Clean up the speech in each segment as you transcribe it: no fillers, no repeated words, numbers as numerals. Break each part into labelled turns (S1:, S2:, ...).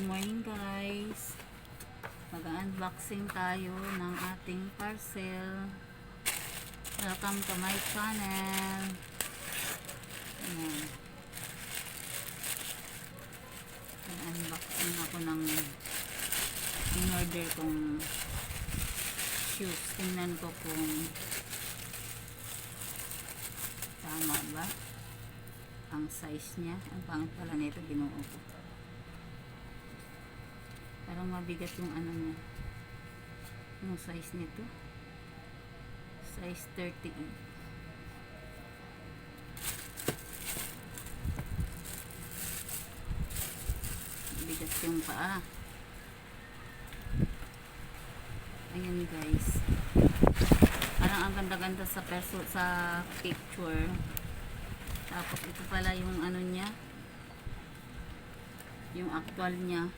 S1: morning guys. Mag-unboxing tayo ng ating parcel. Welcome to my channel. Ayan. Mag-unboxing ako ng in-order kong shoes. Tingnan ko kung tama ba ang size niya. Ang pangit pala nito, binuo ko. Parang mabigat yung ano niya. Yung size nito. Size 38. Bigat yung paa. Ayan guys. Parang ang ganda-ganda sa picture. Tapos ito pala yung ano niya. Yung actual niya.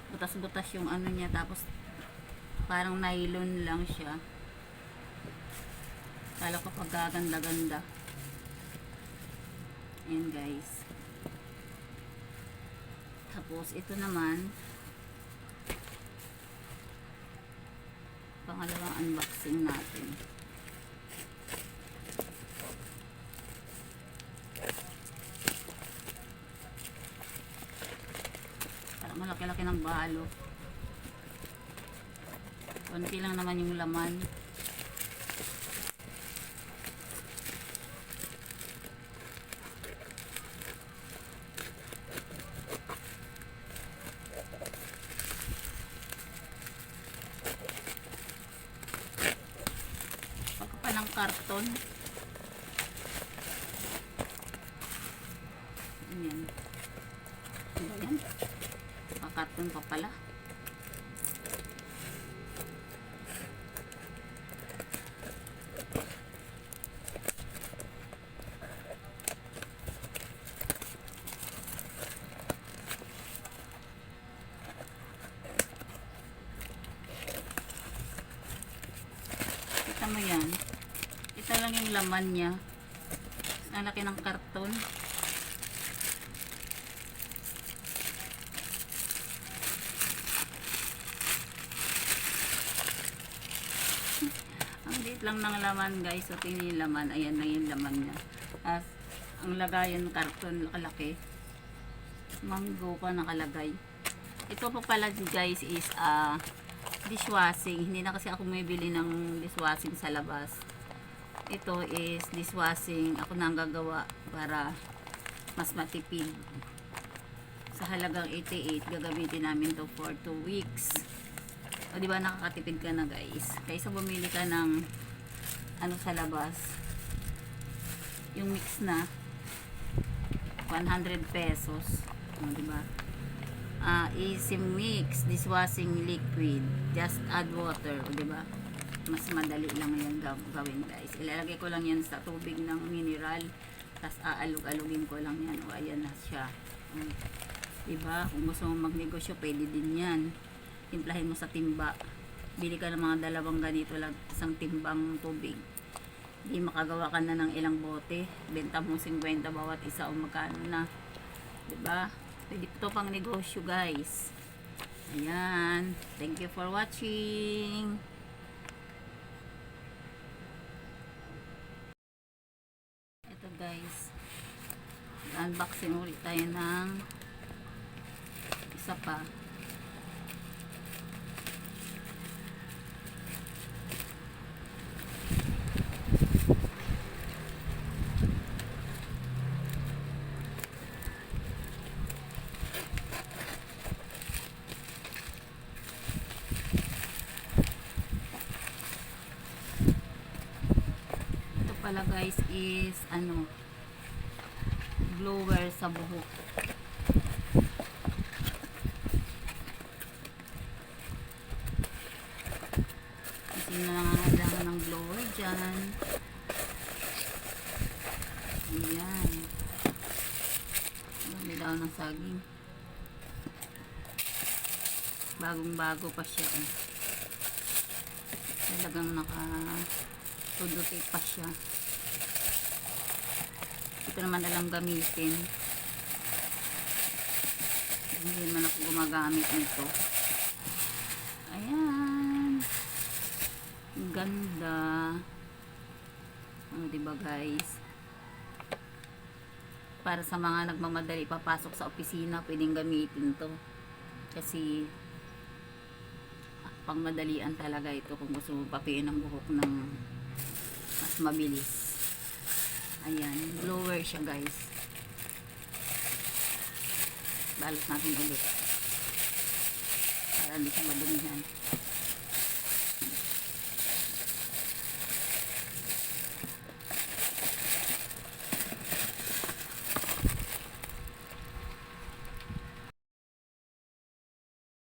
S1: Butas-butas yung ano niya, tapos parang nylon lang siya. Kala ko pagkaganda-ganda. Ayan guys. Tapos ito naman, pangalawang unboxing natin. Malaki-laki ng balo. Konti lang naman yung laman. Pagka pa ng karton. Ayan. Ayan. Karton pa pala. Kita mo yan. Ito lang yung laman niya. Ang laki ng karton. Lang ng laman guys. So tingnan yung laman, ayan na yung laman niya. As ang lagayan karton kalaki, mango pa nakalagay. Ito pa pala guys is dishwashing. Hindi na kasi ako may bili ng dishwashing sa labas. Ito is dishwashing ako na ang gagawa para mas matipid. Sa halagang 88 gagamitin namin to for 2 weeks. O diba nakakatipid ka na guys, kaysa bumili ka ng ano sa labas, yung mix na 100 pesos, o diba, easy mix dishwashing liquid, just add water, o diba, mas madali lang yan gawin guys. Ilalagay ko lang yan sa tubig ng mineral, tas aalog-alugin ko lang yan, o ayan na siya. Diba, kung gusto mo magnegosyo pwede din yan, timplahin mo sa timba. Bili ka ng mga dalawang ganito lang, isang timbang tubig. Hindi makagawa ka na ng ilang bote. Benta mo 50 bawat isa o magkano na. Diba? Pwede ito pang negosyo guys. Ayan. Thank you for watching. Ito guys. Unboxing ulit tayo ng isa pa. Pala guys is ano, blower sa buhok. Kasi nangangailangan ng blower dyan. Ayan, dami daw ng saging, bagong bago pa siya eh. Talagang naka tuduti pa siya. Ito naman alam gamitin. Hindi naman ako gumagamit nito. Ayan. Ang ganda. Diba guys? Para sa mga nagmamadali papasok sa opisina, pwedeng gamitin to. Kasi pangmadalian talaga ito kung gusto mo papiin ang buhok ng mas mabilis. Ayan, blower siya guys. Balot natin ulit para hindi siya madumihan.